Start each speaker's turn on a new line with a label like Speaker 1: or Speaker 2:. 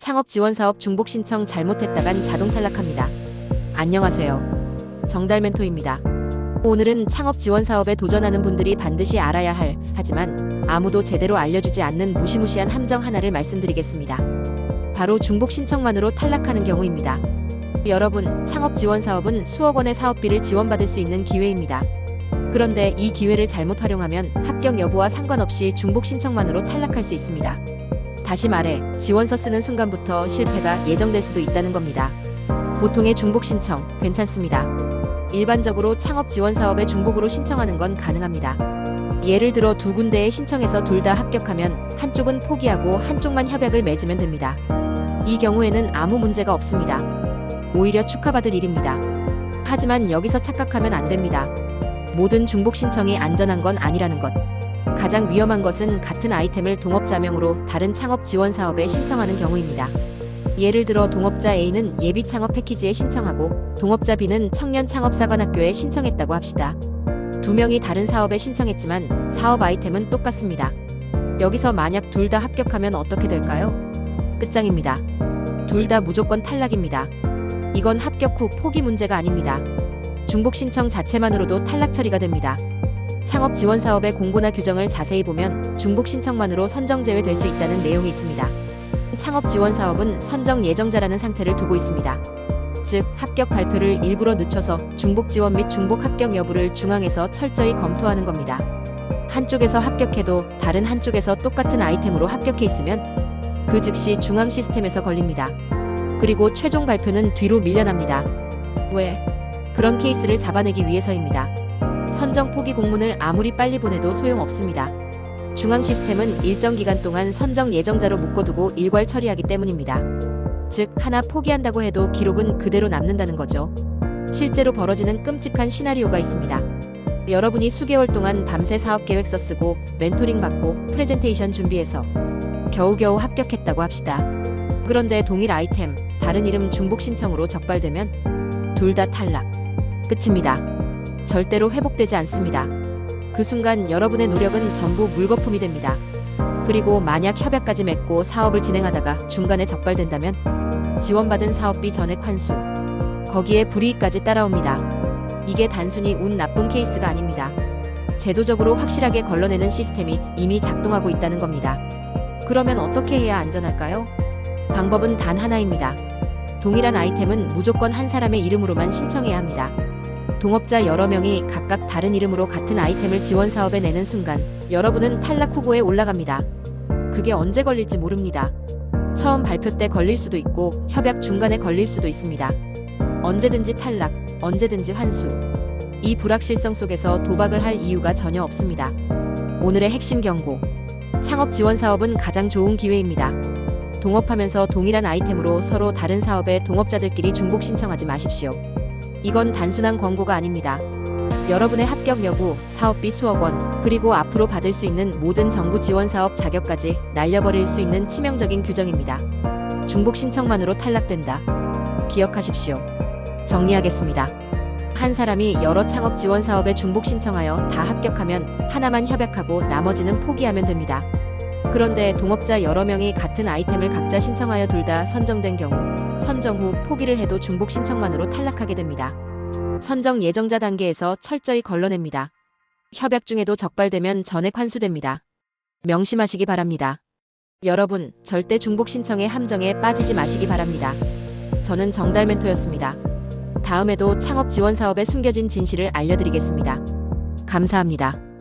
Speaker 1: 창업지원사업 중복 신청 잘못했다간 자동 탈락합니다. 안녕하세요. 정달 멘토입니다. 오늘은 창업지원사업에 도전하는 분들이 반드시 알아야 할, 하지만 아무도 제대로 알려주지 않는 무시무시한 함정 하나를 말씀드리겠습니다. 바로 중복 신청만으로 탈락하는 경우입니다. 여러분, 창업지원사업은 수억 원의 사업비를 지원받을 수 있는 기회입니다. 그런데 이 기회를 잘못 활용하면 합격 여부와 상관없이 중복 신청만으로 탈락할 수 있습니다. 다시 말해, 지원서 쓰는 순간부터 실패가 예정될 수도 있다는 겁니다. 보통의 중복 신청, 괜찮습니다. 일반적으로 창업 지원 사업에 중복으로 신청하는 건 가능합니다. 예를 들어 두 군데에 신청해서 둘 다 합격하면 한쪽은 포기하고 한쪽만 협약을 맺으면 됩니다. 이 경우에는 아무 문제가 없습니다. 오히려 축하받을 일입니다. 하지만 여기서 착각하면 안 됩니다. 모든 중복 신청이 안전한 건 아니라는 것. 가장 위험한 것은 같은 아이템을 동업자명으로 다른 창업 지원 사업에 신청하는 경우입니다. 예를 들어 동업자 A는 예비 창업 패키지에 신청하고 동업자 B는 청년 창업사관학교에 신청했다고 합시다. 두 명이 다른 사업에 신청했지만 사업 아이템은 똑같습니다. 여기서 만약 둘 다 합격하면 어떻게 될까요? 끝장입니다. 둘 다 무조건 탈락입니다. 이건 합격 후 포기 문제가 아닙니다. 중복 신청 자체만으로도 탈락 처리가 됩니다. 창업 지원 사업의 공고나 규정을 자세히 보면 중복 신청만으로 선정 제외될 수 있다는 내용이 있습니다. 창업 지원 사업은 선정 예정자라는 상태를 두고 있습니다. 즉, 합격 발표를 일부러 늦춰서 중복 지원 및 중복 합격 여부를 중앙에서 철저히 검토하는 겁니다. 한쪽에서 합격해도 다른 한쪽에서 똑같은 아이템으로 합격해 있으면 그 즉시 중앙 시스템에서 걸립니다. 그리고 최종 발표는 뒤로 밀려납니다. 왜? 그런 케이스를 잡아내기 위해서입니다. 선정 포기 공문을 아무리 빨리 보내도 소용없습니다. 중앙 시스템은 일정 기간 동안 선정 예정자로 묶어두고 일괄 처리하기 때문입니다. 즉, 하나 포기한다고 해도 기록은 그대로 남는다는 거죠. 실제로 벌어지는 끔찍한 시나리오가 있습니다. 여러분이 수개월 동안 밤새 사업 계획서 쓰고 멘토링 받고 프레젠테이션 준비해서 겨우겨우 합격했다고 합시다. 그런데 동일 아이템, 다른 이름 중복 신청으로 적발되면 둘 다 탈락. 끝입니다. 절대로 회복되지 않습니다. 그 순간 여러분의 노력은 전부 물거품이 됩니다. 그리고 만약 협약까지 맺고 사업을 진행하다가 중간에 적발된다면 지원받은 사업비 전액 환수, 거기에 불이익까지 따라옵니다. 이게 단순히 운 나쁜 케이스가 아닙니다. 제도적으로 확실하게 걸러내는 시스템이 이미 작동하고 있다는 겁니다. 그러면 어떻게 해야 안전할까요? 방법은 단 하나입니다. 동일한 아이템은 무조건 한 사람의 이름으로만 신청해야 합니다. 동업자 여러 명이 각각 다른 이름으로 같은 아이템을 지원 사업에 내는 순간 여러분은 탈락 후보에 올라갑니다. 그게 언제 걸릴지 모릅니다. 처음 발표 때 걸릴 수도 있고 협약 중간에 걸릴 수도 있습니다. 언제든지 탈락, 언제든지 환수. 이 불확실성 속에서 도박을 할 이유가 전혀 없습니다. 오늘의 핵심 경고. 창업 지원 사업은 가장 좋은 기회입니다. 동업하면서 동일한 아이템으로 서로 다른 사업에 동업자들끼리 중복 신청하지 마십시오. 이건 단순한 광고가 아닙니다. 여러분의 합격 여부, 사업비 수억 원, 그리고 앞으로 받을 수 있는 모든 정부 지원 사업 자격까지 날려버릴 수 있는 치명적인 규정입니다. 중복 신청만으로 탈락된다. 기억하십시오. 정리하겠습니다. 한 사람이 여러 창업 지원 사업에 중복 신청하여 다 합격하면 하나만 협약하고 나머지는 포기하면 됩니다. 그런데 동업자 여러 명이 같은 아이템을 각자 신청하여 둘 다 선정된 경우 선정 후 포기를 해도 중복 신청만으로 탈락하게 됩니다. 선정 예정자 단계에서 철저히 걸러냅니다. 협약 중에도 적발되면 전액 환수됩니다. 명심하시기 바랍니다. 여러분, 절대 중복 신청의 함정에 빠지지 마시기 바랍니다. 저는 정달 멘토였습니다. 다음에도 창업 지원 사업에 숨겨진 진실을 알려드리겠습니다. 감사합니다.